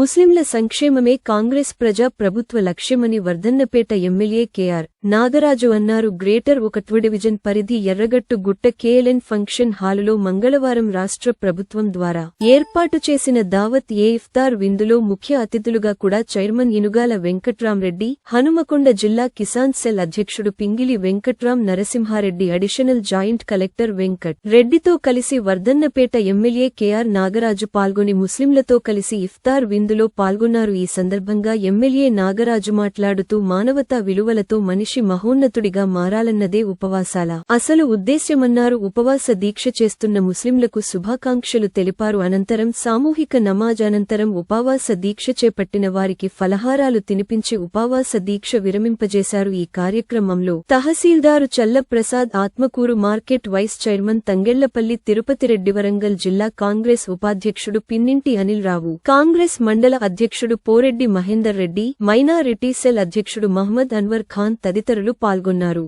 ముస్లింల సంక్షేమమే కాంగ్రెస్ ప్రజా ప్రభుత్వ లక్ష్యమని వర్ధన్నపేట ఎమ్మెల్యే కెఆర్ నాగరాజు అన్నారు. గ్రేటర్ 1 డివిజన్ పరిధి ఎర్రగట్టు గుట్ట కేఎల్ఎన్ ఫంక్షన్ హాలులో మంగళవారం రాష్ట్ర ప్రభుత్వం ద్వారా ఏర్పాటు చేసిన దావత్ ఏ ఇఫ్తార్ విందులో ముఖ్య అతిథులుగా కూడా చైర్మన్ ఇనుగాల వెంకట్రాంరెడ్డి, హనుమకొండ జిల్లా కిసాన్ సెల్ అధ్యక్షుడు Pingili Venkatram Narasimhareddy, additional joint collector Venkat రెడ్డితో కలిసి వర్ధన్నపేట ఎమ్మెల్యే కెఆర్ నాగరాజు పాల్గొని ముస్లింలతో కలిసి ఇఫ్తార్ విందులో పాల్గొన్నారు. ఈ సందర్భంగా ఎమ్మెల్యే నాగరాజు మాట్లాడుతూ మానవతా విలువలతో మనిషి మహోన్నతుడిగా మారాలన్నదే ఉపవాసాల అసలు ఉద్దేశ్యమన్నారు. ఉపవాస దీక్ష చేస్తున్న ముస్లింలకు శుభాకాంక్షలు తెలిపారు. అనంతరం సామూహిక నమాజ్ అనంతరం ఉపవాస దీక్ష చేపట్టిన వారికి ఫలహారాలు తినిపించి ఉపవాస దీక్ష విరమింపజేశారు. ఈ కార్యక్రమంలో తహసీల్దారు Challaprasad, Atmakur market vice chairman Thangellapalli Tirupathireddy, Warangal జిల్లా కాంగ్రెస్ ఉపాధ్యక్షుడు పిన్నింటి అనిల్ రావు, కాంగ్రెస్ మండల అధ్యక్షుడు పోరెడ్డి మహేందర్ రెడ్డి, మైనారిటీ సెల్ అధ్యక్షుడు మహ్మద్ అన్వర్ ఖాన్ తదితరులు పాల్గొన్నారు.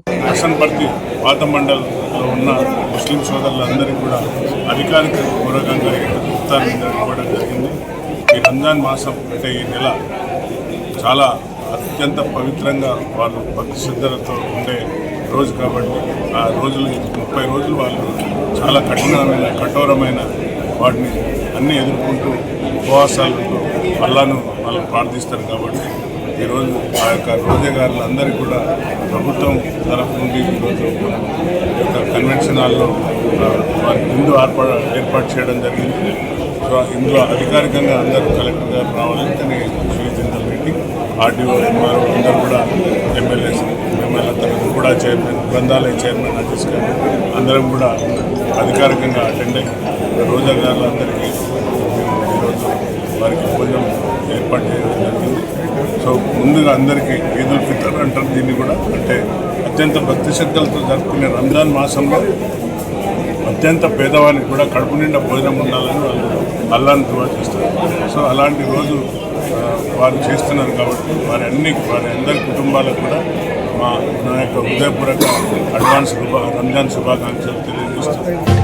పాత మండలంలో ఉన్న ముస్లిం సోదరులందరికీ కూడా అధికారిక పూర్వకంగా ఇఫ్తార్ ఇవ్వడం జరిగింది. ఈ రంజాన్ మాసం అంటే ఈ నెల చాలా అత్యంత పవిత్రంగా వాళ్ళు భక్తి శ్రద్ధలతో ఉండే రోజు కాబట్టి ఆ రోజులు 30 రోజులు వాళ్ళు చాలా కఠోరమైన వాటిని అన్నీ ఎదుర్కొంటూ ఉపవాసాలతో అల్లాను వాళ్ళు ప్రార్థిస్తారు. కాబట్టి ఈరోజు ఆ యొక్క రోజాగారులందరికీ కూడా ప్రభుత్వం తరఫు నుండి ఈరోజు కన్వెన్షన్ హాల్లో వారి విందు ఏర్పాటు చేయడం జరిగింది. సో ఇందులో అధికారికంగా అందరూ కలెక్టర్ గారు రావాలని కానీ శ్రీజిందల్ రెడ్డి, ఆర్డీఓ, ఎంఆర్ఓ అందరూ కూడా ఎమ్మెల్యేస్ కూడా చైర్మన్, గ్రంథాలయ చైర్మన్ అజీజ్ గారు అందరం కూడా అధికారికంగా అటెండ్ అయ్యి రోజాగారులందరికీ ఈరోజు వారికి భోజనం ఏర్పాటు చేయడం జరిగింది. సో ముందుగా అందరికీ ఈద్ ఉల్ ఫితర్ అంటారు దీన్ని కూడా, అంటే అత్యంత భక్తి శ్రద్ధలతో జరుపుకునే రంజాన్ మాసంలో అత్యంత పేదవారికి కూడా కడుపు నిండా భోజనం ఉండాలని వాళ్ళు అల్లాని దువా చేస్తారు. సో అలాంటి రోజు వారు చేస్తున్నారు కాబట్టి వారి అందరి కుటుంబాలకు కూడా నా యొక్క హృదయపూర్వక అడ్వాన్స్ రంజాన్ శుభాకాంక్షలు తెలియజేస్తున్నాను.